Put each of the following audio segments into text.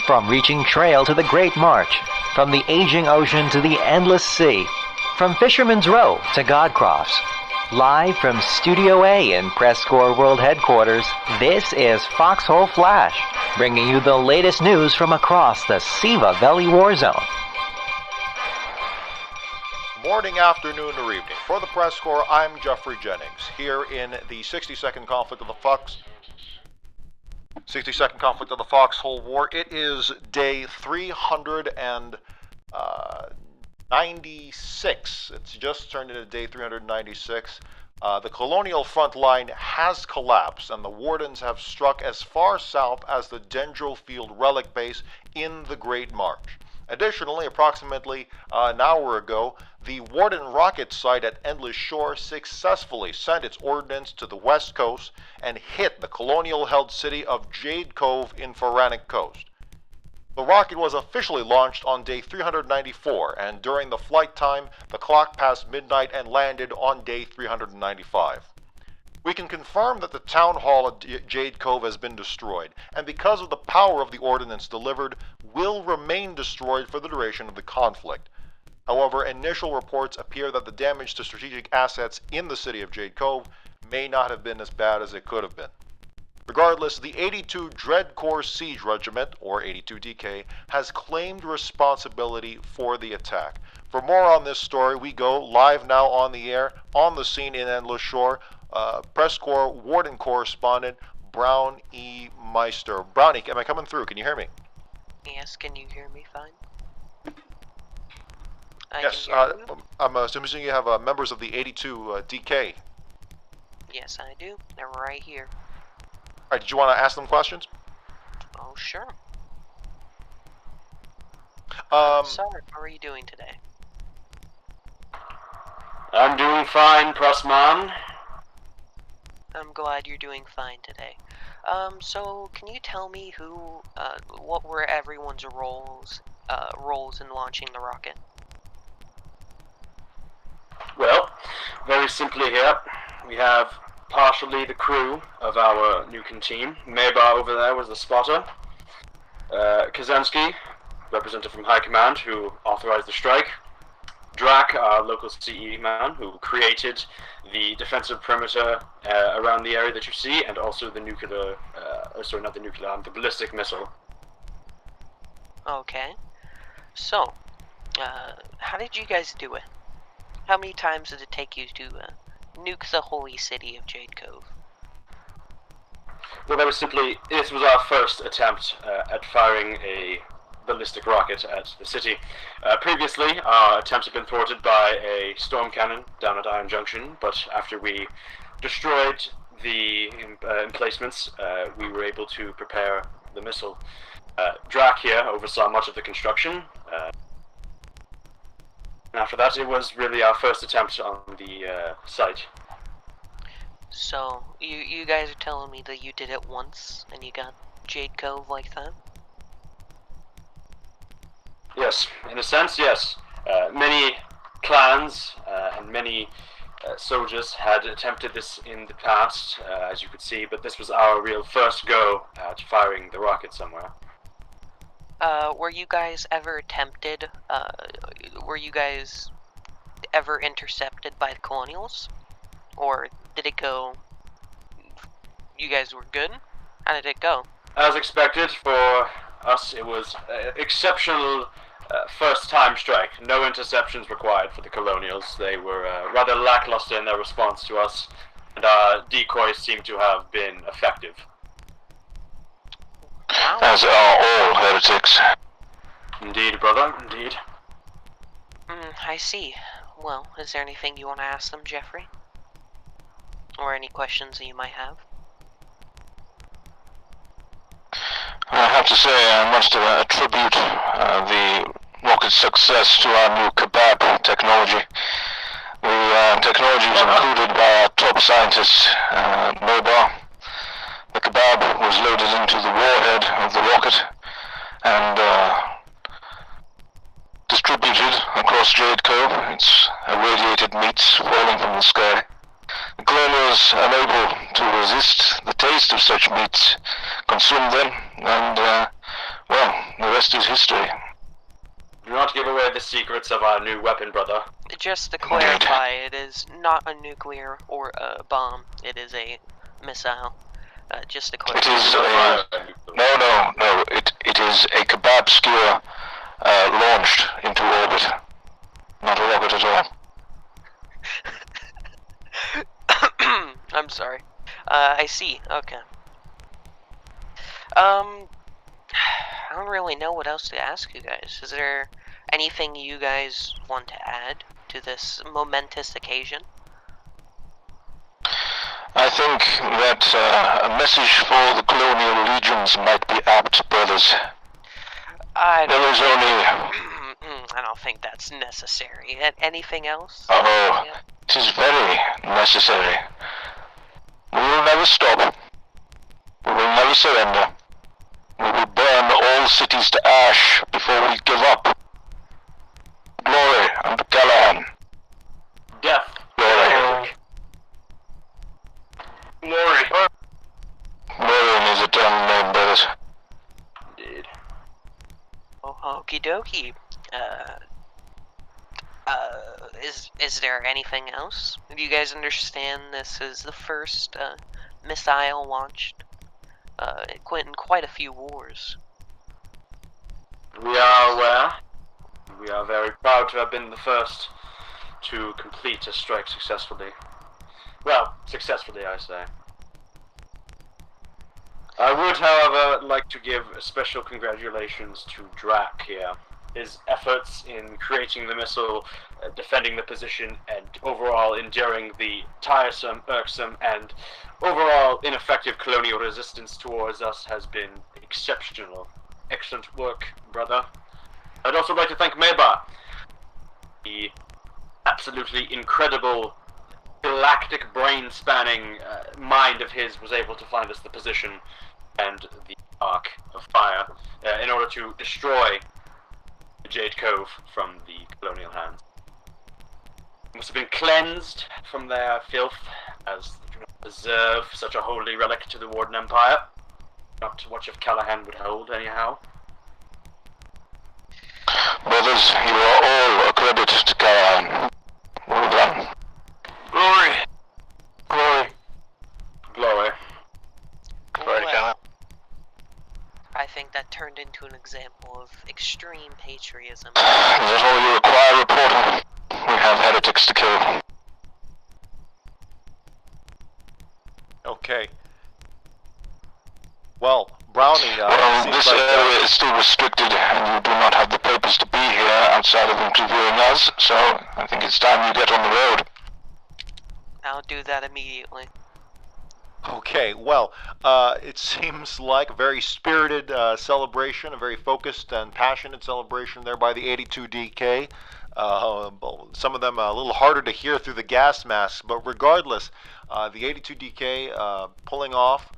From reaching trail to the Great March, from the aging ocean to the endless sea, from Fisherman's Row to Godcroft's. Live from Studio A in PressCorps World Headquarters, this is Foxhole Flash, bringing you the latest news from across the Siva Valley war zone. Morning, afternoon, or evening. For the PressCorps, I'm Jeffrey Jennings, here in the 62nd conflict of the 62nd conflict of the Foxhole War. It is day 396. It's just turned into day 396. The Colonial front line has collapsed, and the Wardens have struck as far south as the Dendro Field relic base in the Great March. Additionally, approximately an hour ago, the Warden rocket site at Endless Shore successfully sent its ordnance to the west coast and hit the colonial-held city of Jade Cove in Farranac Coast. The rocket was officially launched on day 394, and during the flight time, the clock passed midnight and landed on day 395. We can confirm that the town hall at Jade Cove has been destroyed, and because of the power of the ordnance delivered, will remain destroyed for the duration of the conflict. However, initial reports appear that the damage to strategic assets in the city of Jade Cove may not have been as bad as it could have been. Regardless, the 82 Dread Corps Siege Regiment, or 82DK, has claimed responsibility for the attack. For more on this story, we go live now on the air, on the scene in Endless Shore, PressCorps Warden correspondent Brown E. Meister. Brownie, am I coming through? Can you hear me? Yes, can you hear me fine? Yes, I'm assuming you have members of the 82 DK. Yes, I do. They're right here. Alright, did you want to ask them questions? Oh, sure. Sir, how are you doing today? I'm doing fine, Pressman. I'm glad you're doing fine today. So can you tell me what were everyone's roles in launching the rocket? Well, very simply here, we have partially the crew of our nuking team. Maybar over there was the spotter. Kazansky, representative from High Command, who authorized the strike. Drac, our local CE man, who created the defensive perimeter around the area that you see, and also the nuclear, the ballistic missile. Okay. So, how did you guys do it? How many times did it take you to nuke the holy city of Jade Cove? Well, this was our first attempt at firing a ballistic rocket at the city. Previously, our attempts had been thwarted by a storm cannon down at Iron Junction, but after we destroyed the emplacements, we were able to prepare the missile. Drac here oversaw much of the construction. And after that, it was really our first attempt on the site. So, you guys are telling me that you did it once, and you got Jade Cove like that? Yes, in a sense, yes. Many clans and many soldiers had attempted this in the past, as you could see, but this was our real first go at firing the rocket somewhere. Were you guys ever intercepted by the Colonials? Or did it go... You guys were good? How did it go? As expected, for us it was exceptional first-time strike. No interceptions required for the Colonials. They were rather lackluster in their response to us, and our decoys seem to have been effective. Wow. As are all heretics. Indeed, brother, indeed. I see. Well, is there anything you want to ask them, Jeffrey? Or any questions that you might have? I have to say I must attribute the rocket's success to our new kebab technology. The technology was included by our top scientist, Meister. The kebab was loaded into the warhead of the rocket and distributed across Jade Cove. It's irradiated meats falling from the sky. The colonials, unable to resist the taste of such meats, consumed them and Well, the rest is history. Do not give away the secrets of our new weapon, brother. Just to clarify, it is not a nuclear or a bomb. It is a missile. Just to It clarify. is no. It is a kebab skewer launched into orbit. Not a rocket at all. I'm sorry. I see. Okay. I don't really know what else to ask you guys. Is there anything you guys want to add to this momentous occasion? I think that a message for the Colonial Legions might be apt, brothers. I There don't think that's necessary. Anything else? Oh, it is very necessary. We will never stop. We will never surrender. We will burn all cities to ash before we give up. Glory unto Callahan. Death. Glory. Glory. Glory is eternal name, brothers. Indeed. Oh, okie dokie. Is there anything else? Do you guys understand this is the first missile launched in quite a few wars? We are aware. We are very proud to have been the first to complete a strike successfully. Well, successfully, I say. I would, however, like to give a special congratulations to Drac here. His efforts in creating the missile, defending the position, and overall enduring the tiresome, irksome, and overall ineffective colonial resistance towards us has been exceptional. Excellent work, brother. I'd also like to thank Meister. The absolutely incredible galactic brain-spanning mind of his was able to find us the position and the arc of fire in order to destroy the Jade Cove from the colonial hands. It must have been cleansed from their filth, as they do not deserve such a holy relic to the Warden Empire. Not much of Callahan would hold, anyhow. Brothers, you are all a credit to Callahan. Well done. Glory. Glory. Glory. Glory, Callahan. I think that turned into an example of extreme patriotism. Is that all you require, reporter? We have heretics to kill. Okay. Well, Brownie, Well, seems this like, area is still restricted, and you do not have the papers to be here outside of interviewing us, so I think it's time you get on the road. I'll do that immediately. Okay, well, it seems like a very spirited celebration, a very focused and passionate celebration there by the 82DK. Some of them a little harder to hear through the gas masks, but regardless, the 82DK pulling off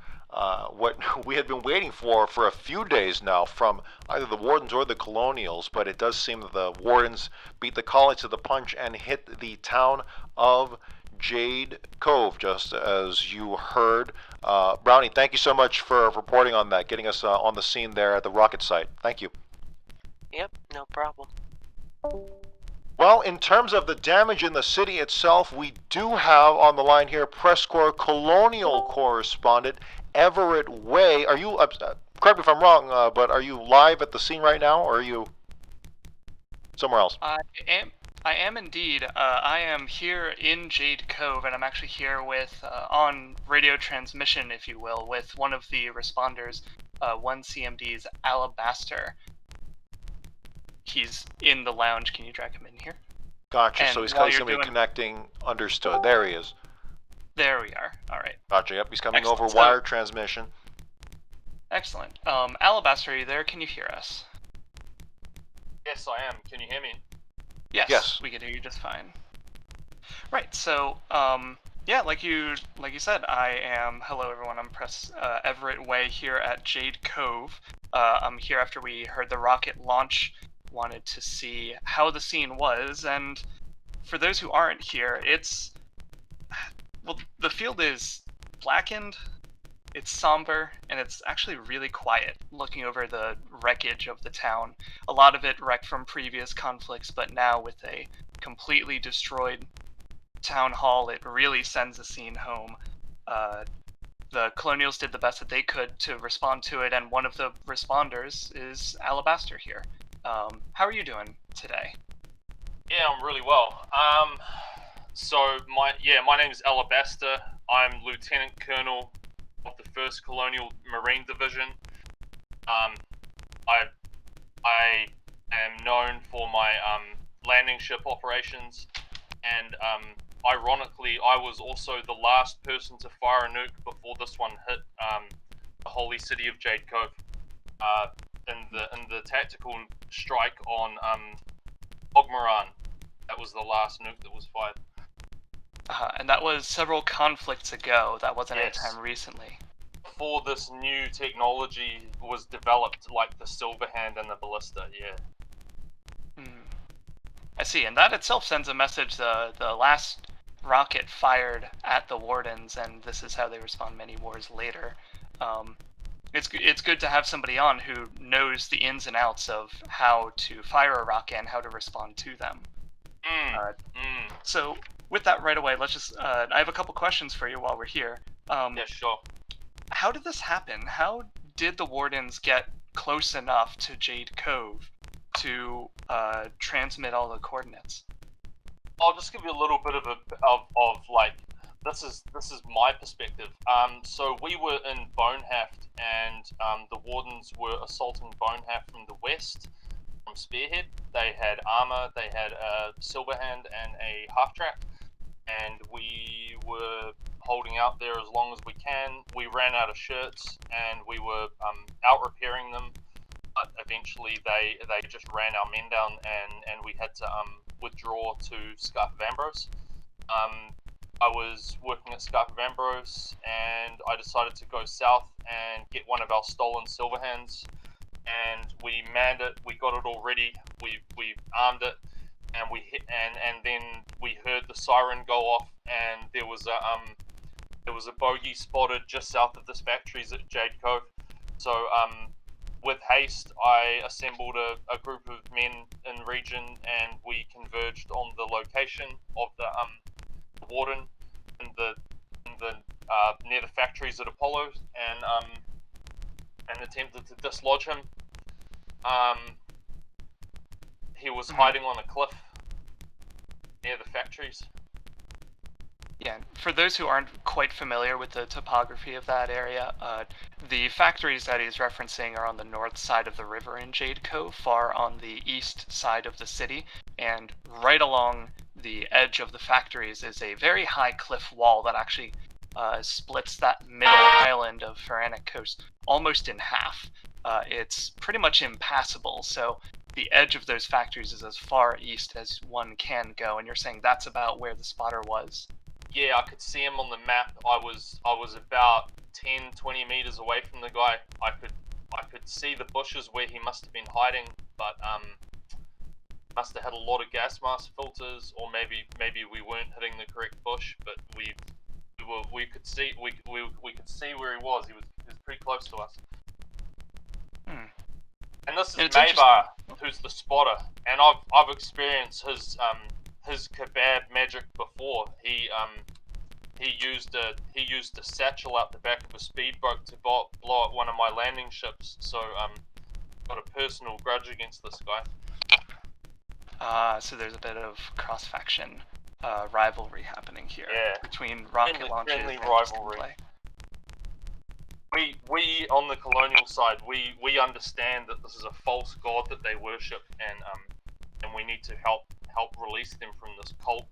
what we had been waiting for a few days now from either the Wardens or the Colonials, but it does seem that the Wardens beat the Colonies to the punch and hit the town of Jade Cove, just as you heard. Brownie, thank you so much for reporting on that, getting us on the scene there at the rocket site. Thank you. Yep, no problem. Well, in terms of the damage in the city itself, we do have on the line here PressCorps Colonial correspondent Everett Way. Are you, correct me if I'm wrong, but are you live at the scene right now, or are you somewhere else? I am indeed. I am here in Jade Cove, and I'm actually here with, on radio transmission, if you will, with one of the responders, 1CMD's Alabastor. He's in the lounge. Can you drag him in here? Gotcha, And so he's while going to you're be connecting. Understood. There he is. There we are. All right. Gotcha, yep, he's coming Excellent. over So- wire transmission. Excellent. Alabastor, are you there? Can you hear us? Yes, I am. Can you hear me? Yes. We can hear you just fine. Right, so, yeah, like you said, I am, hello everyone, I'm Everett Way here at Jade Cove. I'm here after we heard the rocket launch, wanted to see how the scene was, and for those who aren't here, well, the field is blackened. It's somber, and it's actually really quiet, looking over the wreckage of the town. A lot of it wrecked from previous conflicts, but now with a completely destroyed town hall, it really sends a scene home. The Colonials did the best that they could to respond to it, and one of the responders is Alabastor here. How are you doing today? Yeah, I'm really well. So my name is Alabastor. I'm Lieutenant Colonel of the 1st Colonial Marine Division. I am known for my landing ship operations, and ironically, I was also the last person to fire a nuke before this one hit the holy city of Jade Cove. In the tactical strike on Ogmaran. That was the last nuke that was fired. And that was several conflicts ago. That wasn't Yes. any time recently. Before this new technology was developed, like the Silverhand and the Ballista, yeah. I see, and that itself sends a message. The last rocket fired at the Wardens, and this is how they respond many wars later. It's good to have somebody on who knows the ins and outs of how to fire a rocket and how to respond to them. So with that right away, let's just I have a couple questions for you while we're here. Yeah, sure. How did this happen? How did the Wardens get close enough to Jade Cove to transmit all the coordinates? I'll just give you a little bit of like, this is my perspective. So we were in Bonehaft, and the Wardens were assaulting Bonehaft from the west, from Spearhead. They had armor, they had a Silverhand and a half-track, and we were holding out there as long as we can. We ran out of shirts, and we were out repairing them, but eventually they just ran our men down, and we had to withdraw to Scarf of Ambrose. I was working at Scarf of Ambrose, and I decided to go south and get one of our stolen Silverhands, and we manned it. We got it all ready. We armed it, and we hit, and then we heard the siren go off, and there was a bogey spotted just south of this factories at Jade Cove. So with haste, I assembled a group of men in region, and we converged on the location of the Warden in the near the factories at Apollo, and attempted to dislodge him. He was hiding on a cliff near the factories. Yeah, for those who aren't quite familiar with the topography of that area, the factories that he's referencing are on the north side of the river in Jade Cove, far on the east side of the city, and right along the edge of the factories is a very high cliff wall that actually splits that middle island of Farranac Coast almost in half. It's pretty much impassable, so the edge of those factories is as far east as one can go, and you're saying that's about where the spotter was? Yeah, I could see him on the map. I was about 10-20 meters away from the guy. I could see the bushes where he must have been hiding, but must have had a lot of gas mask filters, or maybe we weren't hitting the correct bush, but we could see we could see where he was. He was pretty close to us. And this is Maybar, who's the spotter, and I've experienced his kebab magic before. He used a satchel out the back of a speedboat to blow up one of my landing ships. So got a personal grudge against this guy. So there's a bit of cross-faction rivalry happening here. Yeah. Between rocket launches friendly and rivalry. We on the colonial side, we understand that this is a false god that they worship, and we need to help release them from this cult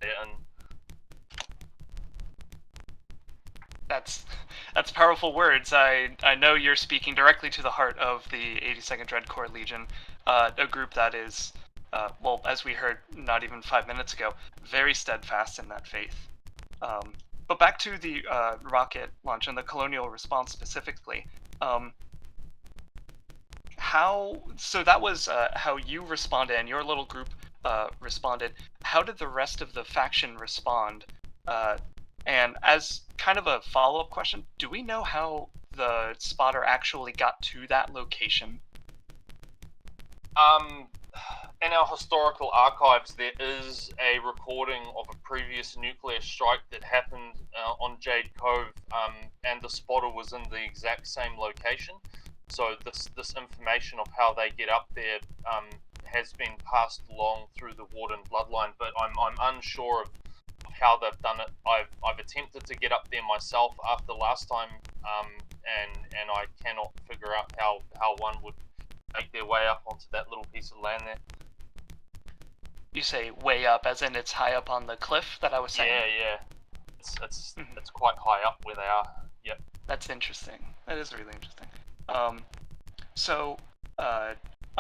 they're in. That's powerful words. I know you're speaking directly to the heart of the 82nd Dread Corps Legion, a group that is, well, as we heard not even 5 minutes ago, very steadfast in that faith. But back to the rocket launch and the colonial response specifically. So that was how you responded and your little group responded. How did the rest of the faction respond? And as kind of a follow-up question, do we know how the spotter actually got to that location? In our historical archives, there is a recording of a previous nuclear strike that happened on Jade Cove, and the spotter was in the exact same location. So this information of how they get up there has been passed along through the Warden bloodline, but I'm unsure of how they've done it. I've attempted to get up there myself after last time, and I cannot figure out how one would make their way up onto that little piece of land there. You say way up, as in it's high up on the cliff that I was saying? Yeah. It's quite high up where they are. Yep. That's interesting. That is really interesting. I'm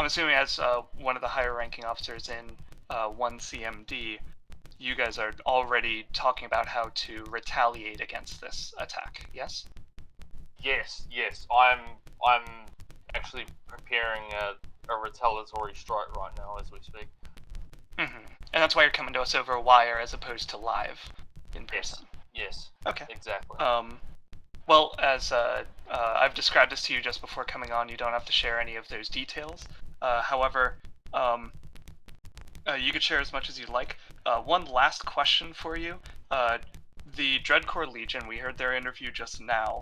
assuming as one of the higher ranking officers in 1CMD, you guys are already talking about how to retaliate against this attack, yes? Yes. I'm actually preparing a retaliatory strike right now as we speak. Mm-hmm. And that's why you're coming to us over a wire as opposed to live in person. Yes. Okay. Exactly. Well, as I've described this to you just before coming on, you don't have to share any of those details. However, you could share as much as you'd like. One last question for you. The Dreadcore Legion, we heard their interview just now.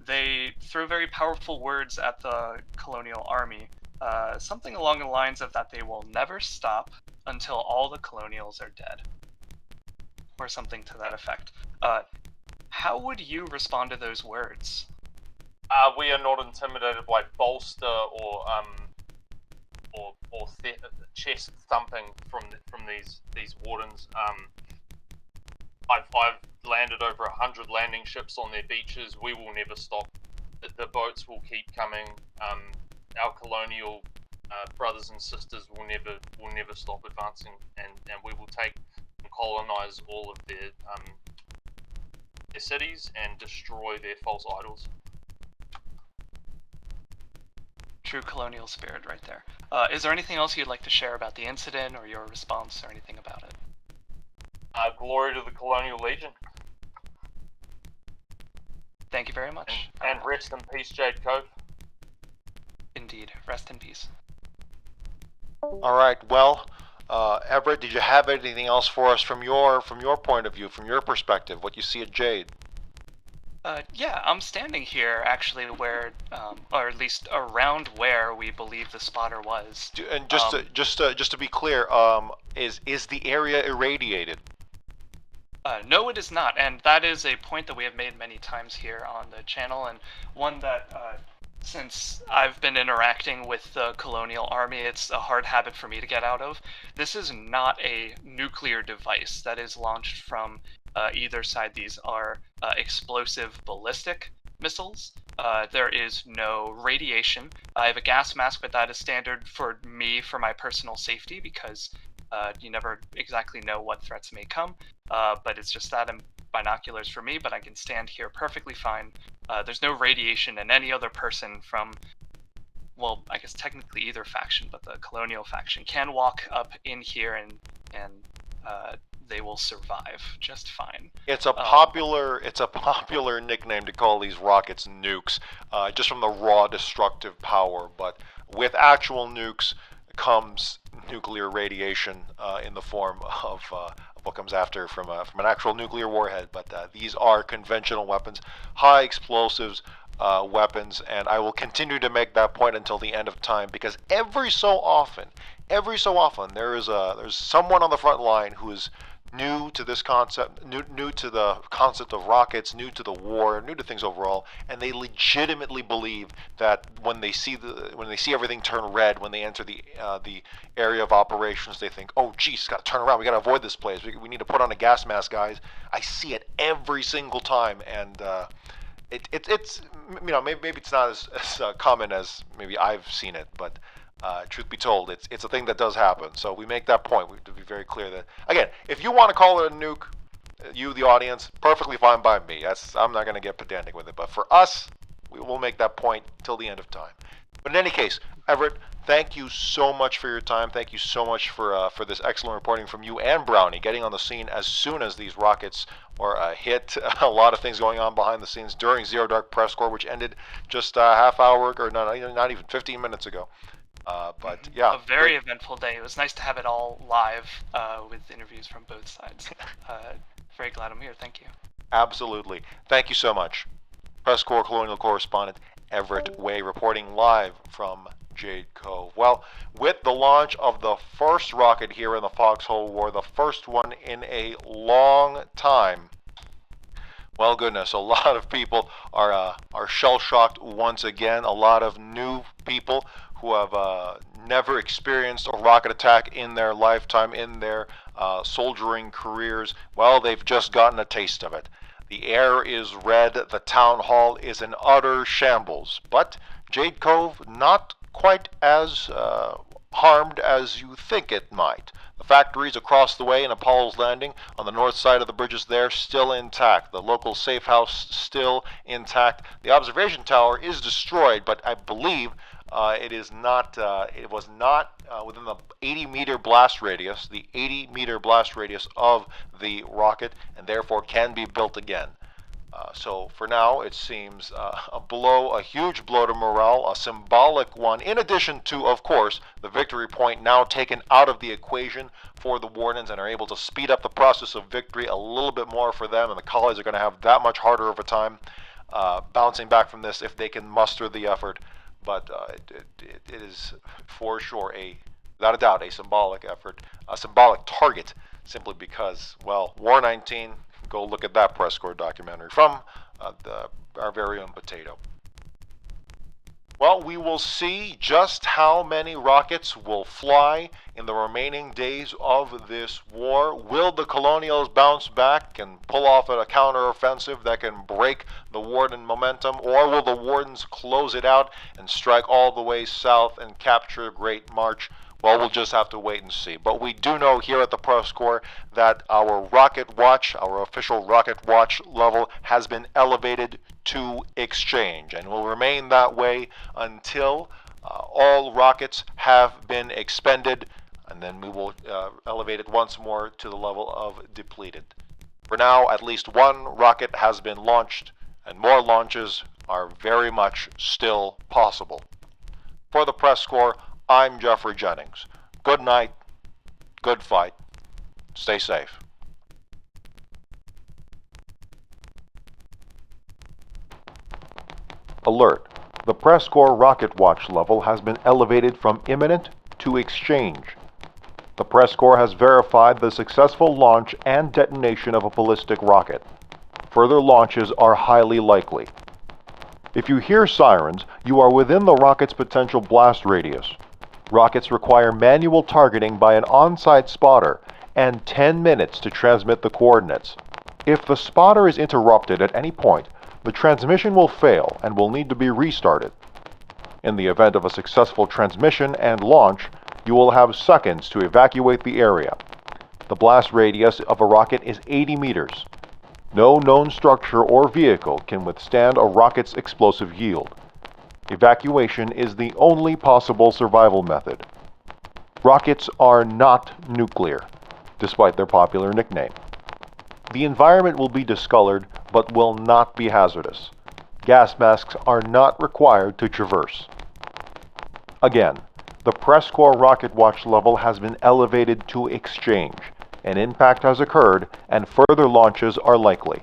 They throw very powerful words at the Colonial Army. Something along the lines of that they will never stop until all the Colonials are dead. Or something to that effect. How would you respond to those words? We are not intimidated by bolster or chest thumping from these wardens. I've landed over 100 landing ships on their beaches. We will never stop. The boats will keep coming. Our colonial brothers and sisters will never stop advancing, and we will take and colonize all of their cities and destroy their false idols. True colonial spirit right there. Is there anything else you'd like to share about the incident or your response or anything about it? Glory to the Colonial Legion. Thank you very much. And rest in peace, Jade Cove. Indeed. Rest in peace. All right. Well, Everett, did you have anything else for us from your point of view, from your perspective, what you see at Jade? Yeah, I'm standing here actually where, or at least around where we believe the spotter was. And just to be clear, is the area irradiated? No, it is not, and that is a point that we have made many times here on the channel, and one that, since I've been interacting with the Colonial Army, it's a hard habit for me to get out of. This is not a nuclear device that is launched from either side. These are explosive ballistic missiles. There is no radiation. I have a gas mask, but that is standard for me for my personal safety because you never exactly know what threats may come. But it's just that and binoculars for me, but I can stand here perfectly fine. There's no radiation, and any other person from, well, I guess technically either faction, but the Colonial faction can walk up in here and they will survive just fine. It's a popular nickname to call these rockets nukes, just from the raw destructive power. But with actual nukes comes nuclear radiation in the form of what comes after from an actual nuclear warhead. But these are conventional weapons, high explosives weapons, and I will continue to make that point until the end of time, because every so often there's someone on the front line who is new to this concept, new to the concept of rockets, new to the war, new to things overall, and they legitimately believe that when they see everything turn red, when they enter the area of operations, they think, oh geez, gotta turn around, we gotta avoid this place, we need to put on a gas mask, guys. I see it every single time, and it's maybe it's not as common as maybe I've seen it, but truth be told, it's a thing that does happen. So we make that point. We have to be very clear that, again, if you want to call it a nuke, you, the audience, perfectly fine by me. I'm not going to get pedantic with it. But for us, we will make that point till the end of time. But in any case, Everett, thank you so much for your time. Thank you so much for this excellent reporting from you and Brownie, getting on the scene as soon as these rockets were hit. A lot of things going on behind the scenes during Zero Dark Press Corps, which ended just a half hour, or not even 15 minutes ago. But yeah, a very eventful day. It was nice to have it all live with interviews from both sides. Very glad I'm here. Thank you. Absolutely. Thank you so much. Press Corps Colonial correspondent Everett Way reporting live from Jade Cove. Well, with the launch of the first rocket here in the Foxhole War, the first one in a long time, well, goodness, a lot of people are shell-shocked once again. A lot of new people who have never experienced a rocket attack in their lifetime, in their soldiering careers. Well, they've just gotten a taste of it. The air is red, the town hall is in utter shambles, but Jade Cove not quite as harmed as you think it might. The factories across the way in Apollo's Landing on the north side of the bridges there still intact. The local safe house still intact. The observation tower is destroyed, but I believe it was not within the 80-meter blast radius, the 80-meter blast radius of the rocket, and therefore can be built again. So for now, it seems a huge blow to morale, a symbolic one, in addition to, of course, the victory point now taken out of the equation for the Wardens and are able to speed up the process of victory a little bit more for them, and the collies are going to have that much harder of a time bouncing back from this if they can muster the effort. But it is for sure, without a doubt, a symbolic effort, a symbolic target, simply because, well, War 19, go look at that PressCorps documentary from our very own Potato. Well, we will see just how many rockets will fly in the remaining days of this war. Will the Colonials bounce back and pull off a counteroffensive that can break the Warden momentum, or will the Wardens close it out and strike all the way south and capture Great March? Well, we'll just have to wait and see. But we do know here at the Press Corps that our rocket watch, our official rocket watch level, has been elevated to exchange and will remain that way until all rockets have been expended, and then we will elevate it once more to the level of depleted. For now, at least one rocket has been launched, and more launches are very much still possible. For the Press Corps, I'm Jeffrey Jennings. Good night, good fight, stay safe. Alert. The Press Corps rocket watch level has been elevated from imminent to exchange. The Press Corps has verified the successful launch and detonation of a ballistic rocket. Further launches are highly likely. If you hear sirens, you are within the rocket's potential blast radius. Rockets require manual targeting by an on-site spotter and 10 minutes to transmit the coordinates. If the spotter is interrupted at any point, the transmission will fail and will need to be restarted. In the event of a successful transmission and launch, you will have seconds to evacuate the area. The blast radius of a rocket is 80 meters. No known structure or vehicle can withstand a rocket's explosive yield. Evacuation is the only possible survival method. Rockets are not nuclear, despite their popular nickname. The environment will be discolored, but will not be hazardous. Gas masks are not required to traverse. Again, the Press Corps rocket watch level has been elevated to exchange. An impact has occurred, and further launches are likely.